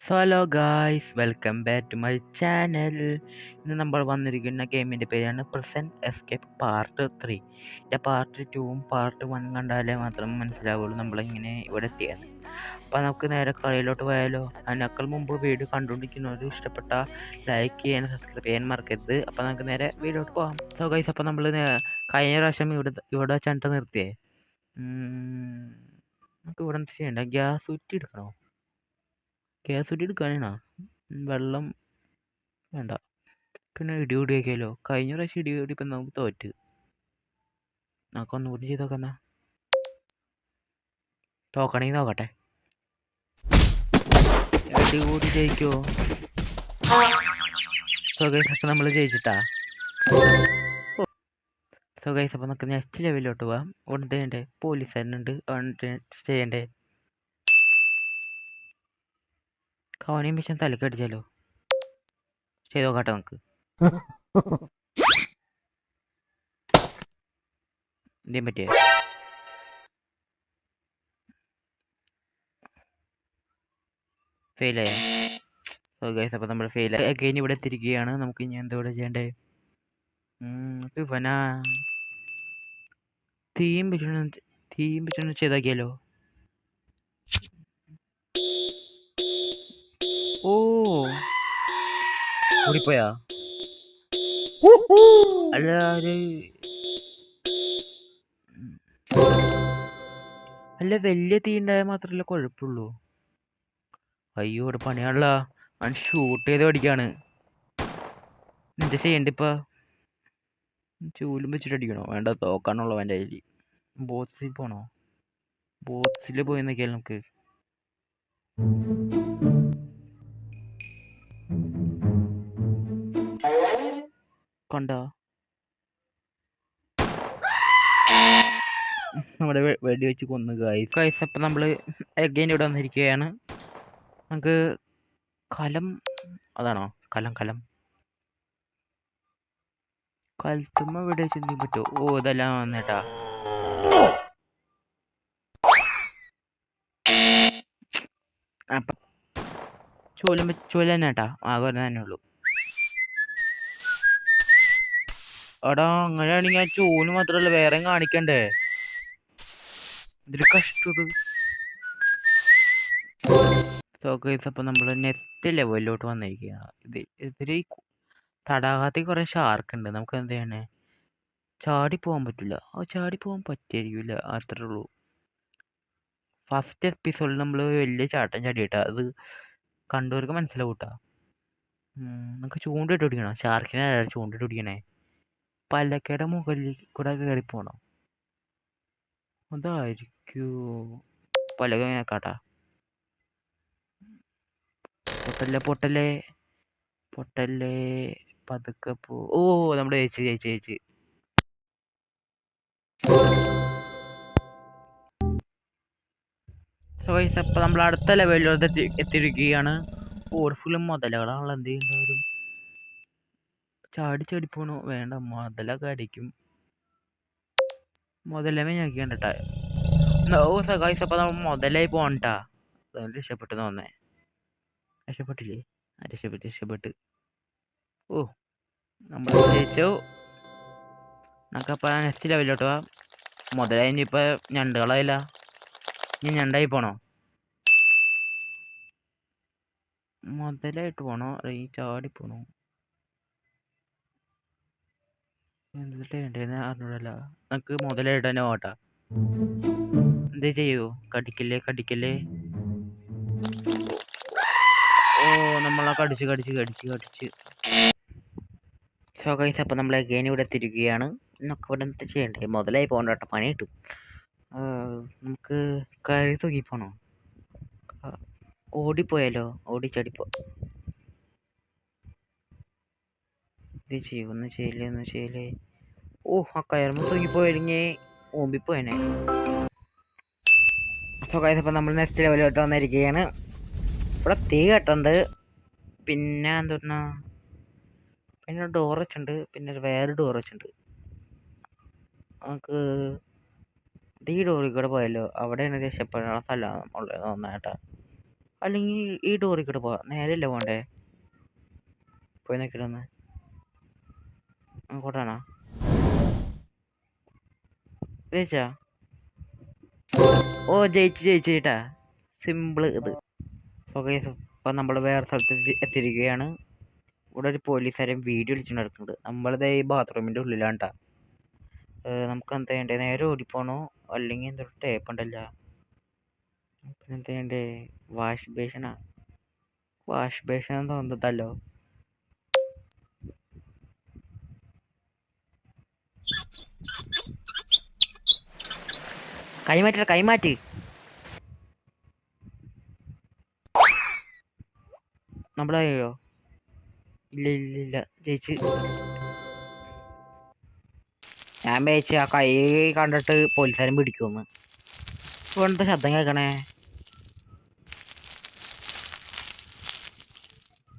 So hello guys, welcome back to my channel. ഇന്ന് നമ്മൾ വന്നിരിക്കുന്ന ഗെയിമിൻ്റെ പേരാണ് പ്രസൻറ്റ് എസ്കേപ്പ് പാർട്ട് 3. ഇതിൻ്റെ പാർട്ട് 2ഉം പാർട്ട് 1 കണ്ടാലേ മാത്രം മനസ്സിലാവുള്ളൂ നമ്മളിങ്ങനെ ഇവിടെ എത്തിയെന്ന്. അപ്പോൾ നമുക്ക് നേരെ കളിയിലോട്ട് പോയാലോ. അതിനേക്കാൾ മുമ്പ് വീഡിയോ കണ്ടുകൊണ്ടിരിക്കുന്നവർ ഇഷ്ടപ്പെട്ട ലൈക്ക് ചെയ്യാൻ, സബ്സ്ക്രൈബ് ചെയ്യാൻ മറക്കരുത്. അപ്പോൾ നമുക്ക് നേരെ വീഡിയോട്ട് പോകാം. സോ ഗൈസ്, അപ്പോൾ നമ്മൾ കഴിഞ്ഞ പ്രാവശ്യം ഇവിടെ വെച്ചാണ് നിർത്തിയേ. നമുക്ക് ഇവിടെ എന്ത് ചെയ്യണ്ട, ഗ്യാസ് കുറ്റി എടുക്കണോ? ഗ്യാസ് കുറ്റി എടുക്കാനാണോ? വെള്ളം വേണ്ട. പിന്നെ ഇടികൂടി വയ്ക്കാമല്ലോ. കഴിഞ്ഞ പ്രാവശ്യം ഇടികൂടി ഇപ്പം നമുക്ക് തോറ്റ്. നമുക്ക് ഒന്നുകൂടി ചെയ്ത് നോക്കാം. തോക്കണമെങ്കിൽ നോക്കട്ടെ. ഇടികൂടി ജയിക്കുമോ? സോ ഗൈസ്, അപ്പം നമ്മൾ ജയിച്ചിട്ടാ. സോ ഗൈസ്, അപ്പം നമുക്ക് നെക്സ്റ്റ് ലെവലിലോട്ട് പോവാം. ഉടനെ ചെയ്യണ്ടേ? പോലീസുകാരനുണ്ട്, ചെയ്യണ്ടേ? കവണിയും വിഷം തലക്കടിച്ചാലോ? ചെയ്ത് നോക്കട്ടെ നമുക്ക്. എന്തേലും പറ്റിയോ? ഫെയിലായ? സോ ഗൈസ്, അപ്പം നമ്മൾ ഫെയിലായി. അഗൈൻ ഇവിടെ എത്തിയിരിക്കുകയാണ്. നമുക്ക് ഇനി എന്താ ഇവിടെ ചെയ്യണ്ടേ? ഇവനാ തീം വെച്ചൊന്ന് ചെയ്താക്കിയാലോ? ഓ, കൂടിപ്പോയാ? അല്ല, വലിയ തീ ഉണ്ടായാൽ മാത്രമല്ല കുഴപ്പമുള്ളൂ. അയ്യോ, ഇവിടെ പണിയാണല്ലോ. അവൻ ഷൂട്ട് ചെയ്ത് പഠിക്കാണ്. എന്താ ചെയ്യണ്ട ഇപ്പൊ? ചൂലും വെച്ചിട്ട് അടിക്കണോ? വേണ്ട, തോക്കാണുള്ളൂ അവൻ്റെ കയ്യിൽ. ബോക്സിൽ പോണോ? ബോക്സിൽ പോയി നോക്കിയാൽ നമുക്ക്. കണ്ടോ? നമ്മുടെ വെടി വെച്ച് കൊന്നു ഗൈസ്. അപ്പം നമ്മൾ അഗൈൻ ഇവിടെ വന്നിരിക്കുകയാണ്. നമുക്ക് കലം, അതാണോ കലം? കലത്തുമ്മ ഇവിടെ ചിന്തിക്കാൻ പറ്റുമോ? ഓ, ഇതെല്ലാം വന്നേട്ടാ. അപ്പം ചൂല തന്നെ കേട്ടാ, ആകെ ഒരു തന്നെ ഉള്ളൂ. എടാ, അങ്ങനെയാണെങ്കിൽ ആ ചൂല് മാത്രമല്ല വേറെയും കാണിക്കണ്ടേ? ഇതിൽ കഷ്ടത്. സോ ഗൈസ്, അപ്പം നമ്മൾ നെക്സ്റ്റ് ലെവലിലോട്ട് വന്നിരിക്കുകയാണ്. ഇതിൽ തടാകത്തിൽ കുറേ ഷാർക്ക് ഉണ്ട്. നമുക്ക് എന്ത് ചെയ്യണേ? ചാടി പോകാൻ പറ്റില്ല. ചാടി പോകാൻ പറ്റിയിരിക്കില്ല, അത്രേ ഉള്ളൂ. ഫസ്റ്റ് എപ്പിസോഡിൽ നമ്മൾ വലിയ ചാട്ടം ചാടിയിട്ടാ. അത് കണ്ടവർക്ക് മനസ്സിലാവും കേട്ടാ. നമുക്ക് ചൂണ്ടിട്ട് പിടിക്കണം. ഷാർക്കിനെ ചൂണ്ടിട്ട് പിടിക്കണേ. പല്ലക്കയുടെ മുകളിൽ കൂടെ കയറി പോണം. അതായിരിക്കൂ. പലക കേക്കാട്ടാ. പൊട്ടല്ലേ പതുക്കെ പോ. ഓ, നമ്മുടെ ജയിച്ച്. അപ്പൊ നമ്മൾ അടുത്ത ലെവലിലോട്ട് എത്തിയിരിക്കുകയാണ്. ഫുള്ളും മുതലകളാണല്ലോ. എന്ത് ചെയ്യേണ്ടവരും ചാടി പോണോ? വേണ്ട, മുതലൊക്കെ അടിക്കും. മുതലമേ ഞെക്കിണ്ടട്ടാ. ഓ സഗായിസ്, അപ്പൊ നമ്മൾ മുതലായി പോണ്ടാ. രക്ഷപ്പെട്ടു തോന്നേ. രക്ഷപ്പെട്ടില്ലേ? രക്ഷപ്പെട്ട്. ഓ, നമ്മൾ ജയിച്ചു. നമുക്കപ്പ നെക്സ്റ്റ് ലെവലിലോട്ട് പോവാം. മുതലായി ഇനിയിപ്പോ ഞണ്ടുകളായില്ല. ഇനി ഞണ്ടായി പോണോ? മുതലായിട്ട് പോണോ? ഈ ചാടി പോണോ? എന്നിട്ട് അറിഞ്ഞൂടല്ല. നമുക്ക് മുതലായിട്ട് തന്നെ പോട്ടാ. എന്തേ ചെയ്യൂ? കടിക്കല്ലേ. ഓ, നമ്മളെ കടിച്ച്. സോ ഗൈസ്, അപ്പം നമ്മൾ അഗൈൻ ഇവിടെ എത്തിയിരിക്കുകയാണ്. നമുക്ക് ഇവിടെ എന്താ ചെയ്യണ്ടേ? മുതലായി പോകണ്ട കേട്ടോ, പണി കിട്ടും. നമുക്ക് കയറി തൂക്കി പോണോ? ഓടിപ്പോയാലോ? ഓടിച്ചടിപ്പോ. ഇത് ചെയ്യൂ, ഒന്നും ചെയ്യലേ. ഓ, ആ കയറുമ്പോൾ തൂങ്ങിപ്പോയിരുന്നേ ഓമ്പിപ്പോയനെ. സോ ഗൈസ്, അപ്പം നമ്മൾ നെക്സ്റ്റ് ലെവലിലോട്ട് വന്നിരിക്കുകയാണ്. ഇവിടെ തീ കെട്ടുണ്ട്. പിന്നെ എന്താ, പിന്നെ ഡോർ വെച്ചിട്ടുണ്ട്. പിന്നെ വേറെ ഡോർ വെച്ചിട്ടുണ്ട്. നമുക്ക് ഈ ഡോറിൽ കൂടെ പോയല്ലോ. അവിടെയാണ് രക്ഷപ്പെടാനുള്ള സ്ഥലം ഉള്ളത് തോന്നാട്ടാ. അല്ലെങ്കിൽ ഈ ഡോറിൽ കൂടെ പോവാ. നേരെയല്ലേ പോണ്ടേ? പോയി നോക്കിയിട്ടൊന്ന് അങ്ങോട്ടാണോ ജയിച്ചാ? ഓ ജയിച്ചു ചേട്ടാ. സിമ്പിള് ഇത്. ഓക്കെ, അപ്പൊ നമ്മൾ വേറെ സ്ഥലത്ത് എത്തിയിരിക്കുകയാണ്. ഇവിടെ ഒരു പോലീസുകാരൻ വീഡിയോ വിളിച്ചു നടക്കുന്നുണ്ട്. നമ്മളിത് ഈ ബാത്റൂമിന്റെ ഉള്ളിലാണ് ട്ടാ. നമുക്ക് എന്താ ചെയ്യണ്ടേ? നേരെ ഓടിപ്പോണോ അല്ലെങ്കിൽ എന്തൊരു ടേപ്പ് ഉണ്ടല്ലോ? പിന്നെ എന്താ ചെയ്യണ്ടേ? വാഷ് ബേസിനാ? വാഷ് ബേസിൻ തോന്നുന്നതല്ലോ. കൈമാറ്റി. നമ്മളായോ? ഇല്ല ചേച്ചി. ഞാൻ വേച്ച് ആ കൈ കണ്ടിട്ട് പോലീസുകാരൻ പിടിക്കുമെന്ന്. ഇവന്റെ ശബ്ദം കേൾക്കണേ.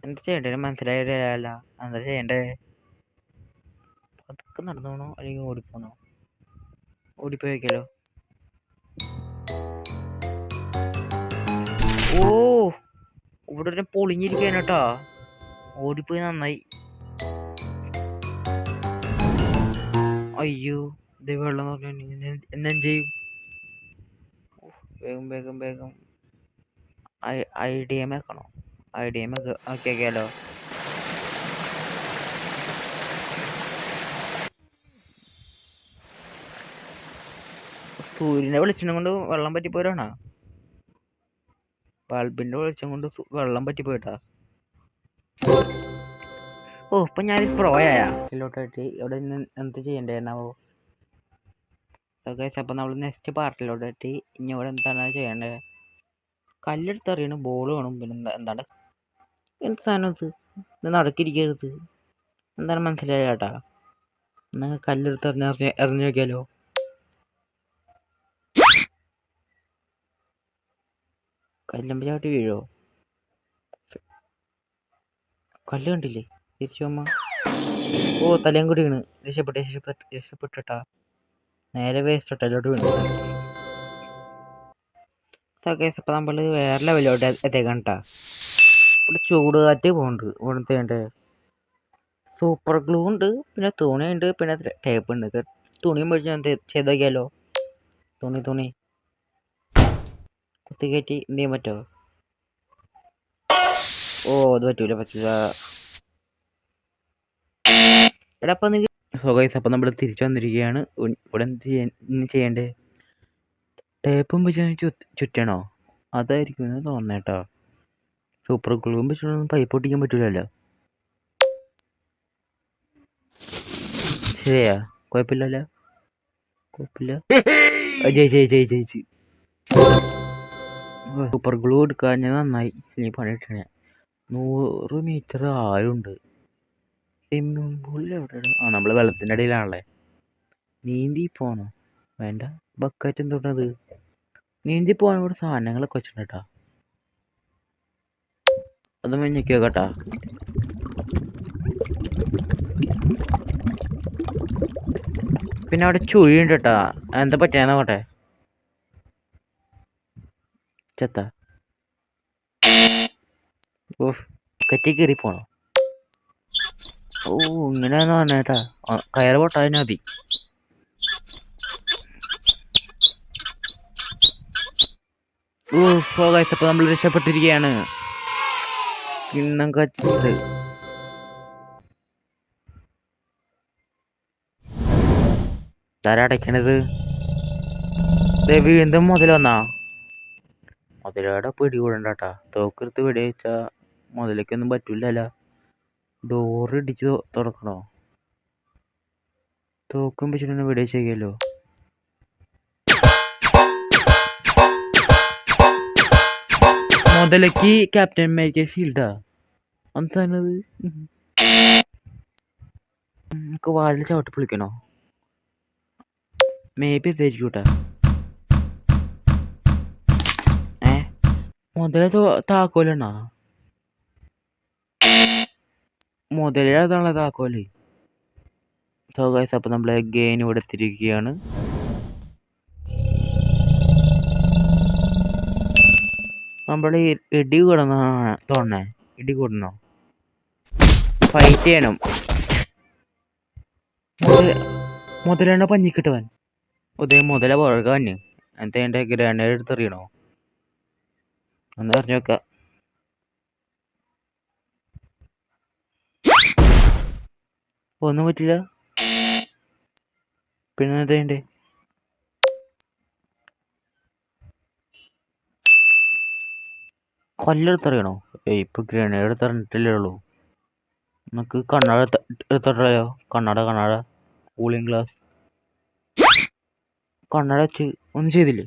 എന്താ ചെയ്യണ്ടേ? മനസ്സിലായില്ല. എന്താ ചെയ്യണ്ടേ? അതൊക്കെ നടന്നോണോ അല്ലെങ്കിൽ ഓടിപ്പോണോ? ഓടിപ്പോയി വെക്കലോ. ഓ, ഇവിടെ പൊളിഞ്ഞിരിക്കാനട്ടാ. ഓടിപ്പോയി നന്നായി. അയ്യോ, ഇത് വെള്ളം എന്നെ ചെയ്യും? വേഗം IDM ആക്കണോ? IDM ആക്കിയാലോ? സൂര്യന്റെ വെളിച്ചം കൊണ്ട് വെള്ളം പറ്റിപ്പോരാണോ? ബൾബിന്റെ വെളിച്ചം കൊണ്ട് വെള്ളം പറ്റിപ്പോയിട്ടാ. ഓ, ഇപ്പൊ ഞാൻ പ്രോയാ ഇതിലോട്ടായിട്ട്. ഇവിടെ എന്ത് ചെയ്യണ്ടേന്നാവോ? അപ്പൊ നമ്മൾ നെക്സ്റ്റ് പാർട്ടിലോട്ടായിട്ട് ഇനി ഇവിടെ എന്താണ് ചെയ്യണ്ടേ? കല്ലെടുത്തറിയണ ബോൾ വേണം. പിന്നെ എന്താണ് എന്ത് സാധനം ഇത് നടക്കിരിക്കരുത്. എന്താണ് മനസ്സിലായ ചേട്ടാ? എന്നാ കല്ലെടുത്ത് എറിഞ്ഞു നോക്കിയാലോ? കല്ലുമ്പ ചാട്ടി വീഴോ? കല്ല് കണ്ടില്ലേ? തിരിച്ചു അമ്മ. ഓ, തലയും കൂടി വീണ്. രക്ഷപ്പെട്ടിട്ടാ. നേരെ വേസ്റ്റ് ഇട്ടല്ലോട്ട് വീണു. അപ്പൊ നമ്മള് വേറെ ലെവലോട്ട് എത്തേക്കാൻ ട്ടാ. ഇവിടെ ചൂടുകാറ്റ് പോണ്ട്. ഇവിടുത്തെ വേണ്ടേ? സൂപ്പർ ഗ്ലൂ ഉണ്ട്, പിന്നെ തുണി ഉണ്ട്, പിന്നെ ടേപ്പ് ഉണ്ട്. തുണിയും മേടിച്ച് ഞാൻ ചെയ്ത് നോക്കിയാലോ? തുണി കുത്തി കയറ്റി എന്ത് ചെയ്യാൻ പറ്റുമോ? ഓ, അത് പറ്റൂല. എടാ അപ്പൊ നമ്മൾ തിരിച്ചു വന്നിരിക്കുകയാണ്. ഇവിടെ എന്ത് ചെയ്യണ്ടേ? ടേപ്പും വെച്ച് ചുറ്റണോ? അതായിരിക്കും തോന്നേട്ടോ. സൂപ്പർ ഗ്ലൂവും വെച്ചിട്ടൊന്നും പൈപ്പ് ഒട്ടിക്കാൻ പറ്റൂലല്ലോ. ശരിയാ, കുഴപ്പമില്ല. ജയിച്ച്. സൂപ്പർ ഗ്ലൂ എടുക്കാൻ നന്നായി. ഇനി പണിയിട്ടേ 100 മീറ്റർ ആഴുണ്ട്. സ്വിമ്മിംഗ് പൂളിൽ എവിടെയാണ്? നമ്മള് വെള്ളത്തിന്റെ അടിയിലാണല്ലേ. നീന്തി പോണോ? വേണ്ട, ബക്കറ്റ് എന്തുകൊണ്ടത്? നീന്തി പോകാൻ ഇവിടെ സാധനങ്ങളൊക്കെ വെച്ചിട്ടാ. അത് മഞ്ഞക്ക് കേട്ടാ. പിന്നെ അവിടെ ചുഴിയുണ്ട് കേട്ടാ. എന്താ പറ്റിയാ നോട്ടെ? ചെത്ത. ഓ, കറ്റി കയറി പോണോ? ഓ, ഇങ്ങനെയാന്ന് പറഞ്ഞേട്ടാ. കയറ് പൊട്ടാൻ മതി. ഓ, അപ്പൊ നമ്മൾ രക്ഷപ്പെട്ടിരിക്കുകയാണ്. കിണ്ണം കച്ചിട്ട് തരടയ്ക്കണത്. വീണ്ടും മുതൽ വന്നാ. മുതലയുടെ പിടികൂടണ്ടാട്ടാ. തോക്കെടുത്ത് വെടിവെച്ചാ മുതലേക്കൊന്നും പറ്റൂലല്ലോ. ഡോറ് ഇടിച്ച് തുറക്കണോ? തോക്കും വെച്ചിട്ട് വെടിവെച്ചേക്കല്ലോ. മുതലക്ക് ക്യാപ്റ്റൻ അമേരിക്ക ഷീൽഡാ. എന്താണത്? നമുക്ക് വാലിൽ ചവിട്ടി പൊളിക്കണോ? മേബി ഇതായിരിക്കൂട്ടാ. മുതല താക്കോലാണോ? മുതലേതാണല്ലോ താക്കോല്. അപ്പൊ നമ്മളെ ഗെയിൻ ഇവിടെ എത്തിയിരിക്കുകയാണ്. നമ്മള് ഇടി കൂടണ തോന്നേ. ഇടി കൂടണോ? ഫൈറ്റ് ചെയ്യണം. മുതലാണ് പഞ്ഞിക്കിട്ടവൻ. മുതല പുറകാന് എന്നിട്ട് എന്റെ ഗ്രാനേഡ് എടുത്തെറിയണോ? ഒന്ന് അറിഞ്ഞു നോക്ക. ഒന്നും പറ്റില്ല. പിന്നെ എന്തേണ്ടേ? കൊല്ലെടുത്തെറിയണോ? ഇപ്പൊ ഗ്രാനേഡ് എടുത്തെറിഞ്ഞിട്ടില്ലേ ഉള്ളൂ. നമുക്ക് കണ്ണട എടുത്തിട്ടല്ലോ. കണ്ണട കൂളിംഗ് ഗ്ലാസ് കണ്ണട വെച്ച് ഒന്നും ചെയ്തില്ലേ?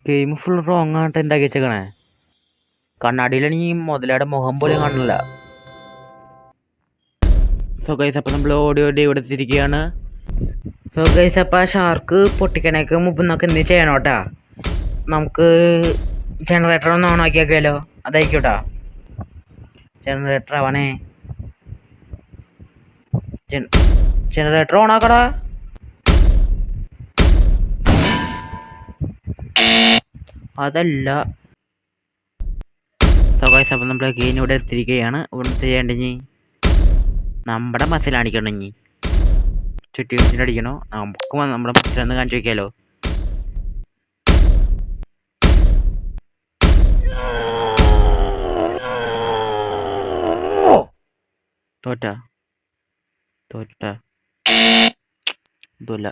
ഗെയിം ഫുൾ റോങ് ആയിട്ട് ഉണ്ടാക്കി വെച്ചേക്കണേ. കണ്ണാടിയിലാണെങ്കിൽ മുതലയുടെ മുഖം പോലും കാണില്ല. സോ ഗൈസ്, അപ്പൊ നമ്മൾ ഓടി ഇവിടെ തിരിക്കുകയാണ്. സോ ഗൈസ്, അപ്പൊ ഷാർക്ക് പൊട്ടിക്കണേക്ക് മുമ്പ് നമുക്ക് എന്ത് ചെയ്യണോട്ടാ? നമുക്ക് ജനറേറ്റർ ഒന്ന് ഓൺ ആക്കിയാലോ? അതായിക്കോട്ടാ. ജനറേറ്റർ ആവണേ. ജനറേറ്റർ ഓൺ ആക്കടാ. അതല്ല. സോ ഗൈസ്, അപ്പൊ നമ്മൾ ഗെയിം ഇവിടെ എത്തിയിരിക്കുകയാണ്. ഇവിടെ ചെയ്യേണ്ടി നമ്മുടെ മസിൽ അടിക്കണമെങ്കിൽ ചുറ്റി അടിക്കണോ? നമുക്ക് നമ്മുടെ മസിലൊന്ന് കാണിച്ചു വയ്ക്കാലോ. തോറ്റ ഇതല്ല.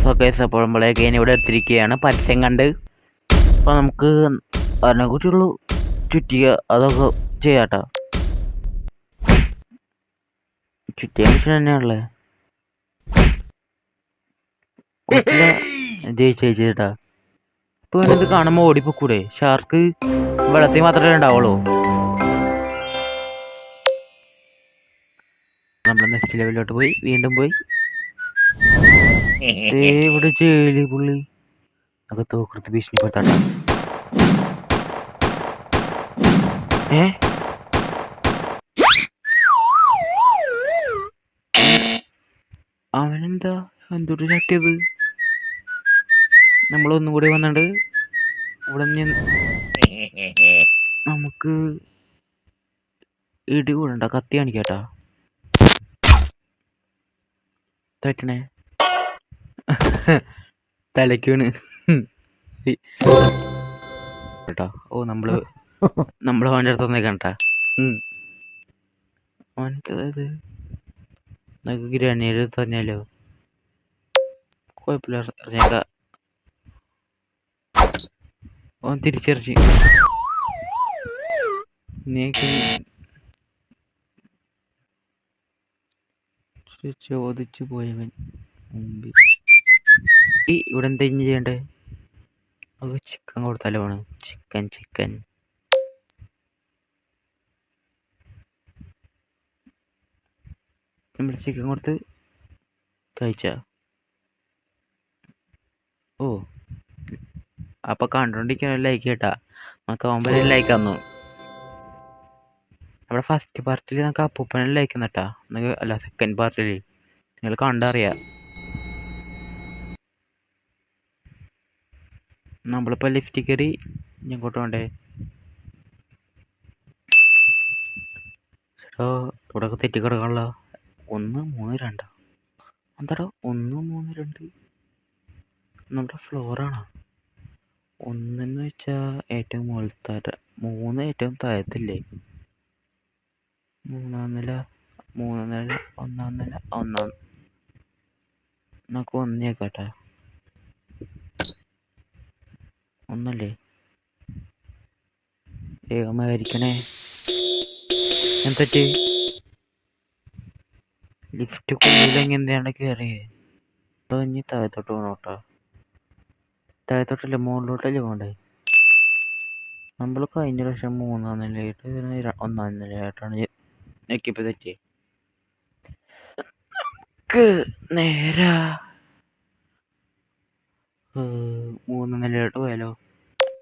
സോ ഗൈസ്, അപ്പോൾ നമ്മളെ ഗെയിം ഇവിടെ എത്തിയിരിക്കുകയാണ്. പരസ്യം കണ്ട് അപ്പൊ നമുക്ക് അതിനെ കുറിച്ചുള്ളൂ ചുറ്റിക അതൊക്കെ ചെയ്യാട്ടോ. ചുറ്റിയ മിഷൻ തന്നെയാണല്ലേ. ജയിച്ചേട്ടാ. ഇപ്പൊ ഇത് കാണുമ്പോ ഓടിപ്പോക്കൂടെ? ഷാർക്ക് വെള്ളത്തിൽ മാത്രമേ ഉണ്ടാവുള്ളൂ. നമ്മൾ നെക്സ്റ്റ് ലെവലിലോട്ട് പോയി, വീണ്ടും പോയി. ഇവിടെ ജയില് പുള്ളി അകത്ത് തോക്കൃത്ത് ഭീഷണിപ്പെടുത്താട്ടോ. അവനെന്താ എന്തൊരു ചട്ടിയത്? നമ്മളൊന്നും കൂടി വന്നിട്ട് ഇവിടെ നമുക്ക് ഇടി കൂടണ്ട. കത്തി കാണിക്കാട്ടാ. തെറ്റണേ തലക്കാണ് കേട്ടോ. ഓ, നമ്മള് അവൻ്റെ അടുത്ത് വന്നേക്കണ്ടാ. അവനത് നമുക്ക് ഗ്രാനേഡ് തന്നെയല്ലോ. കുഴപ്പമില്ല, അറിഞ്ഞേക്ക. ഓൻ തിരിച്ചറിച്ച് ചോദിച്ചു പോയവൻ മുമ്പിൽ. ഇവിടെ എന്താ ഇനി ചെയ്യണ്ടേ? അത് ചിക്കൻ കൊടുത്താലോ? ആണ് ചിക്കൻ നമ്മൾ ചിക്കൻ കൊടുത്ത് കഴിച്ച. ഓ, അപ്പൊ കണ്ടോണ്ടിരിക്കുന്ന ലൈക്ക് കേട്ടാ. നമുക്ക് ആവുമ്പോ ലൈക്ക് തന്നു. നമ്മുടെ ഫസ്റ്റ് പാർട്ടിൽ നമുക്ക് അപ്പൂപ്പനെ ലൈക്ക് തന്നിട്ടാ. അല്ല, സെക്കൻഡ് പാർട്ടിൽ നിങ്ങൾ കണ്ടറിയാ. നമ്മളിപ്പോ ലിഫ്റ്റ് കയറി ഇങ്ങോട്ട് വേണ്ടേ? ഇവിടെ തെറ്റി കിടക്കാനുള്ള 1 3 2 എന്താടാ 1 3 2 നമ്മുടെ ഫ്ലോറാണോ? 1 വെച്ചാ ഏറ്റവും മുകളിലത്തെ, 3 ഏറ്റവും താഴത്തില്ലേ? 3-ാം നില 1-ാം നില നമുക്ക് 1 കേട്ടെ. 1 വേഗമായിരിക്കണേ. എന്തൊക്കെ ലിഫ്റ്റ് കൊള്ളില്ലെങ്കിൽ എന്താണ് കയറിയേ? ഇനി താഴത്തോട്ട് പോകണോട്ടാ. താഴത്തോട്ടല്ലേ, മുകളിലോട്ടല്ലേ പോകണ്ടേ? നമ്മൾ കഴിഞ്ഞ പ്രാവശ്യം 3-ാം നിലയായിട്ട് 1-ാം നിലയായിട്ടാണ് ഞെക്കിപ്പോ തെറ്റിയേ. നേരാ 3-ാം നിലയോട്ട് പോയാലോ?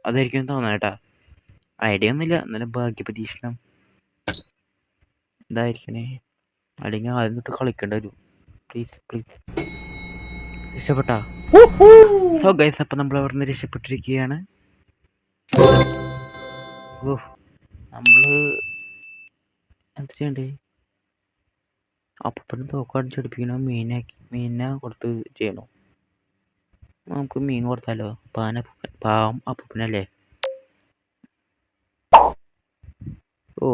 അതായിരിക്കും തോന്നേട്ടാ. ഐഡിയ ഒന്നുമില്ല, എന്നാലും ഭാഗ്യ പരീക്ഷണം ഇതായിരിക്കണേ. അല്ലെങ്കിൽ ആദ്യം തൊട്ട് കളിക്കേണ്ടി വരും. പ്ലീസ്. രക്ഷപ്പെട്ടാ? സോ ഗൈസ്, അപ്പം നമ്മൾ അവിടെ നിന്ന് രക്ഷപ്പെട്ടിരിക്കുകയാണ്. ഓ, നമ്മള് എന്താ ചെയ്യണ്ടേ? അപ്പൂപ്പനെ തോക്കടിച്ചടിപ്പിക്കണോ മീനിനെ കൊടുത്ത് ചെയ്യണോ? നമുക്ക് മീൻ കൊടുത്താലോ? പാവം അപ്പൂപ്പനല്ലേ? ഓ,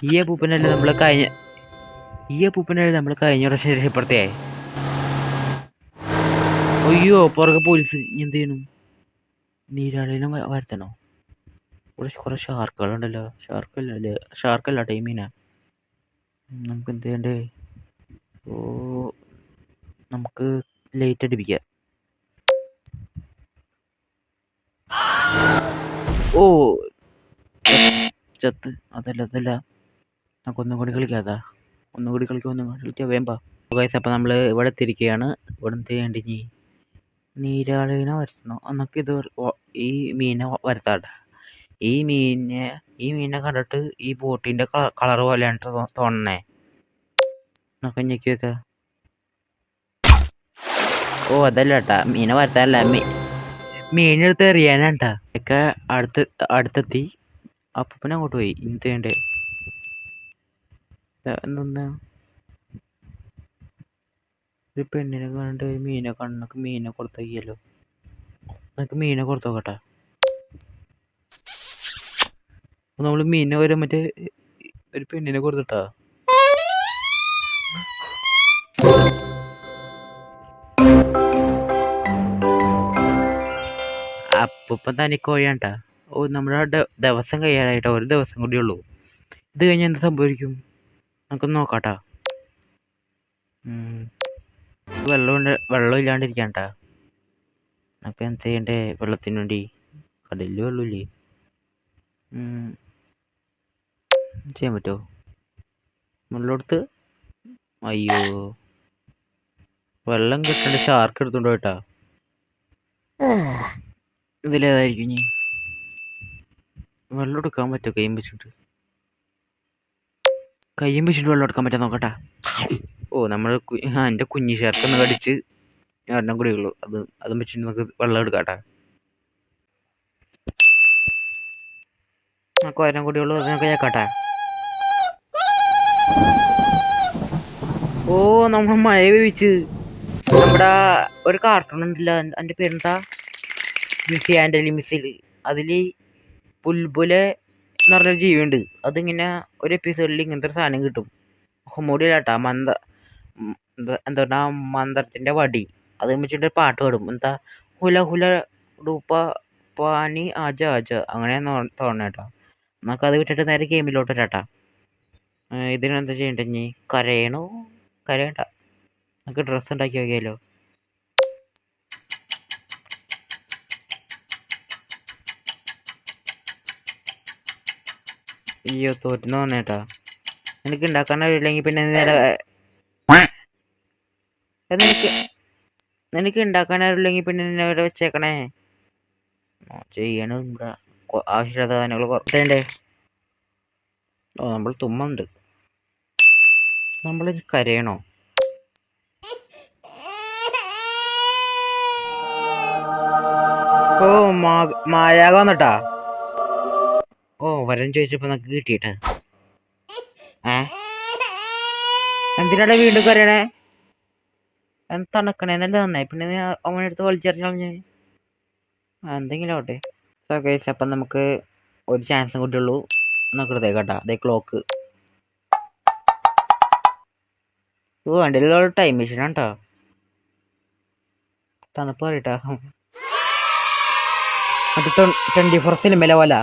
ഈ അപ്പൂപ്പനല്ലേ നമ്മള് കഴിഞ്ഞ പ്രാവശ്യം രക്ഷപ്പെടുത്തേ? അയ്യോ, പുറകെ പോലീസ്. ഇനി എന്ത് ചെയ്യണം? നീരാളിനെ വരുത്തണോ? ഇവിടെ കുറെ ഷാർക്കുകളുണ്ടല്ലോ. ഷാർക്കല്ല ടൈമീനാ. നമുക്ക് എന്ത് ചെയ്യണ്ടേ? ഓ, നമുക്ക് ലൈറ്റ് അടിപ്പിക്കാം. ഓ, ചത്ത്. അതല്ല, നമുക്ക് ഒന്നും കൂടി കളിക്കാതാ. ഒന്നും കൂടി കളിക്കാം വേമ്പാ. ഗൈസ്, അപ്പം നമ്മൾ ഇവിടെ എത്തിയിരിക്കുകയാണ്. ഇവിടെ എന്ത് ചെയ്യണ്ട? ഇനി നീരാളിനെ വരുത്തണോ? എന്നൊക്കെ ഈ മീനെ വരുത്താട്ടെ. ഈ മീനിനെ കണ്ടിട്ട് ഈ ബോട്ടിന്റെ കളർ പോലെയാണ് തോന്നണേ. എന്നൊക്കെ ഞെക്കി വെക്ക. ഓ, അതല്ല കേട്ടാ, മീനെ വരുത്താനല്ല, മീനെടുത്ത് എറിയാനാട്ടാ. ഒക്കെ അടുത്തെത്തി. അപ്പൂപ്പനെ അങ്ങോട്ട് പോയി. എന്ത് ചെയ്യണ്ടേ? എന്താ ഒരു പെണ്ണിനെ കണ്ടിട്ട് മീനെ കൊടുത്തല്ലോ. നമുക്ക് മീനെ കൊടുത്തോക്കട്ടെ. നമ്മള് മീനെ മറ്റേ ഒരു പെണ്ണിനെ കൊടുത്തിട്ടാ. അപ്പൂപ്പൻ തനിക്കോയാണ്ടാ. ഓ, നമ്മുടെ ദിവസം കഴിയാനായിട്ടാ. ഒരു ദിവസം കൂടി ഉള്ളൂ. ഇത് കഴിഞ്ഞാൽ എന്ത് സംഭവിക്കും? നമുക്കൊന്ന് നോക്കാട്ടാ. വെള്ളം ഇല്ലാണ്ടിരിക്കാണ്ടാ. നമുക്ക് എന്ത് ചെയ്യണ്ടേ? വെള്ളത്തിന് വേണ്ടി കടലില് വെള്ളമില്ലേ? ചെയ്യാൻ പറ്റുമോ? മുകളിലോടുത്ത്. അയ്യോ, വെള്ളം കിട്ടണ്ട ഷാർക്ക് എടുത്തോണ്ട് പോയിട്ടാ. ഇതിലേതായിരിക്കും ഇനി? വെള്ളം എടുക്കാൻ പറ്റുമോ? കൈയും വെച്ചിട്ട് വെള്ളം എടുക്കാൻ പറ്റാൻ നോക്കട്ടാ. ഓ, നമ്മൾ എന്റെ കുഞ്ഞി ഷാർക്ക് ഒന്ന് കടിച്ച് ഒരെണ്ണം കൂടി ഉള്ളൂ. അതും വെച്ചിട്ട് നമുക്ക് വെള്ളം എടുക്കാട്ടാ. നമുക്ക് ഒരെണ്ണം കൂടി ഉള്ളൂ. അത് നമുക്ക് കേക്കാട്ടെ. ഓ, നമ്മൾ മഴ പെയ്ച്ച്. നമ്മുടെ ഒരു കാർട്ടൂൺ ഉണ്ടല്ലോ, അതിന്റെ പേരെന്താ? മിസ്സി ആൻഡ് മിസ്സിൽ. അതില് ബുൽബുലെ എന്ന് പറഞ്ഞൊരു ജീവിയുണ്ട്. അതിങ്ങനെ ഒരു എപ്പിസോഡിൽ ഇങ്ങനത്തെ ഒരു സാധനം കിട്ടും. മുടിയിലാട്ടാ എന്താ മന്ത്രത്തിന്റെ വടി. അത് വെച്ചിട്ട് പാട്ട് പാടും. എന്താ ഹുല ഹുല ഡൂപ്പ പാനി ആജ ആജ, അങ്ങനെ തോന്നേട്ടാ. നമുക്ക് അത് വിട്ടിട്ട് നേരെ ഗെയിമിലോട്ട് വരാട്ടാ. ഇതിനെന്താ ചെയ്യണ്ട? ഇനി കരയണ്ട. നമുക്ക് ഡ്രസ്സ് ഉണ്ടാക്കി നോക്കിയാലോ? അയ്യോ, തോറ്റെന്ന് തോന്നേട്ടാ. എനിക്ക് ഉണ്ടാക്കാൻ അറിയില്ലെങ്കിൽ പിന്നെ നിനക്ക് ഉണ്ടാക്കാൻ അറിയില്ലെങ്കിൽ പിന്നെ നിന്നെ അവിടെ വെച്ചേക്കണേ. ചെയ്യണ ആവശ്യമില്ലാത്ത സാധനങ്ങൾ കുറച്ചേ. ഓ, നമ്മൾ തുമ്മുണ്ട്. നമ്മൾ കരയണോ? ഓ, മായാക വന്നിട്ടാ. ഓ, വരം ചോദിച്ചപ്പോ നമുക്ക് കിട്ടിയിട്ടാ. എന്തിനാടാ വീണ്ടും കരയണേ? തണുക്കണേ എന്നല്ല നന്നായി. പിന്നെ അവനെടുത്ത് വലിച്ചെറിഞ്ഞ എന്തെങ്കിലും ആവട്ടെ. സോ ഗൈസ്, അപ്പം നമുക്ക് ഒരു ചാൻസും കൂടി ഉള്ളൂ. നോക്കരുതേ കേട്ടാ. അതേ ക്ലോക്ക്. ഓ, വണ്ടിയിലുള്ള ടൈം മെഷീനാണ് കേട്ടോ. തണുപ്പ് പറയട്ടാ. മറ്റേ 24 സിനിമയിലെ പോലെ.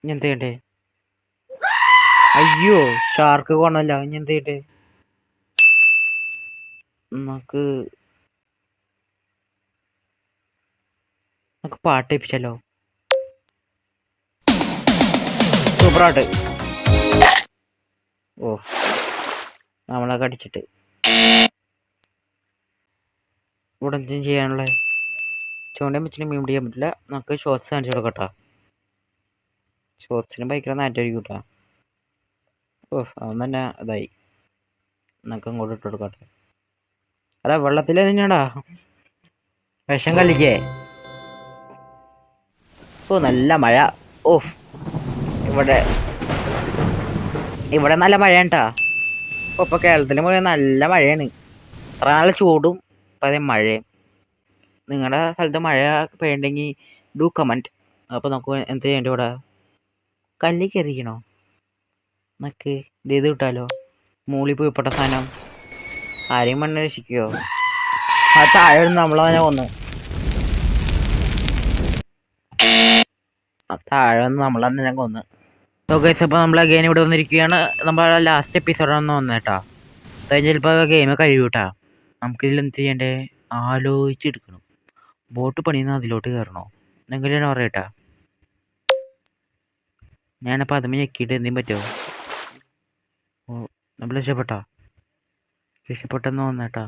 ഇനി എന്ത് ചെയ്യണ്ടേ? അയ്യോ, ഷാർക്ക് കൊണല്ല. ഇനി എന്ത് ചെയ്യണ്ടേ? നമുക്ക് പാട്ട് ഏൽപ്പിച്ചല്ലോ. സൂപ്പറാട്ട്. ഓ, നമ്മളൊക്കെ അടിച്ചിട്ട് ഇവിടെ എന്തും ചെയ്യാനുള്ള ചൂണ്ടയും വെച്ചിട്ട് മീൻ പിടിക്കാൻ പറ്റില്ല. നമുക്ക് ഷോർട്സ് കാണിച്ചു കൊടുക്കട്ടോ. ഷോർട്സിനും ഭയങ്കര നാറ്റായിരിക്കും കേട്ടോ. അവൻ തന്നെ ഇതായി. എന്നൊക്കെ അങ്ങോട്ട് ഇട്ട് കൊടുക്കട്ടെ. എടാ വെള്ളത്തിൽ തന്നെയാടാ വിഷം കളിക്കേ. നല്ല മഴ. ഓഫ് ഇവിടെ ഇവിടെ നല്ല മഴയാണ് ട്ടാ. ഇപ്പൊ കേരളത്തിൽ മുഴുവൻ നല്ല മഴയാണ്. ഇത്ര നാൾ ചൂടും ഇപ്പൊ അതേ മഴയും. നിങ്ങളുടെ സ്ഥലത്ത് മഴ പെയ്യണ്ടെങ്കിൽ ഡു കമന്റ്. അപ്പൊ നമുക്ക് എന്ത് ചെയ്യേണ്ട ഇവിടെ കല്ല് കയറിക്കണോ എന്നൊക്കെ ഇത് ചെയ്ത് വിട്ടാലോ. മൂളി പോയി പെട്ട സാധനം ആരെയും മണ്ണ് രക്ഷിക്കോ? ആ താഴെ നമ്മളെ കൊന്നു. ആ താഴെ നമ്മളെ കൊന്ന്. സോ ഗൈസ്, അപ്പോൾ നമ്മൾ ഗെയിം ഇവിടെ വന്നിരിക്കുകയാണ്. നമ്മളെ ലാസ്റ്റ് എപ്പിസോഡാണെന്ന് വന്നേട്ടാ. അത് ചിലപ്പോൾ ഗെയിം കഴിയൂട്ടാ. നമുക്കിതിൽ എന്ത് ചെയ്യണ്ടേ ആലോചിച്ചെടുക്കണം. ബോട്ട് പണിയുന്ന അതിലോട്ട് കയറണോ എന്നെങ്കിലും പറയട്ടാ. ഞാനപ്പോൾ അതുമ്മ ഞെക്കിയിട്ട് എന്തെങ്കിലും പറ്റുമോ? ഓ നമ്മൾ രക്ഷപ്പെട്ടെന്ന് വന്നേട്ടാ.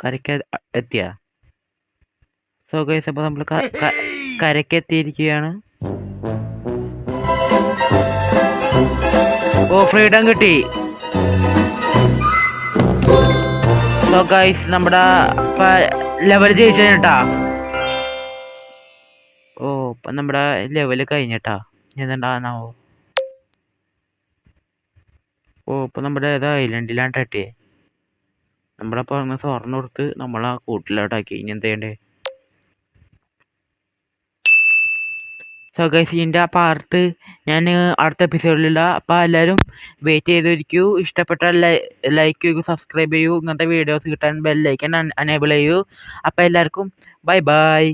കരയ്ക്ക് എത്തിയ. സോ ഗൈസ്, അപ്പോൾ നമ്മൾ കരയ്ക്ക് എത്തിയിരിക്കുകയാണ്. ഓ ഫ്രീഡം കിട്ടി. സോ ഗൈസ്, നമ്മുടെ ലെവൽ ജയിച്ചാ. ഓ ഇപ്പം നമ്മുടെ ലെവല് കഴിഞ്ഞിട്ടാ. എന്താണാവോ. ഓ ഇപ്പം നമ്മുടെ ഏതാ ഐലൻഡിലാണ് തട്ടിയേ. നമ്മളപ്പോൾ അങ്ങ് സ്വർണ്ണം കൊടുത്ത് നമ്മളാ കൂട്ടിലോട്ടാക്കി. ഇനി എന്ത് ചെയ്യണ്ടേ? സോ ഗൈസ്, ഇതിൻ്റെ ആ പാർട്ട് ഞാൻ അടുത്ത എപ്പിസോഡിലില്ല. അപ്പോൾ എല്ലാവരും വെയിറ്റ് ചെയ്തിരിക്കൂ. ഇഷ്ടപ്പെട്ടാൽ ലൈക്ക് ചെയ്യൂ, സബ്സ്ക്രൈബ് ചെയ്യൂ. ഇങ്ങനത്തെ വീഡിയോസ് കിട്ടാൻ ബെല്ലൈക്കൻ അനേബിൾ ചെയ്യൂ. അപ്പോൾ എല്ലാവർക്കും ബൈ ബൈ.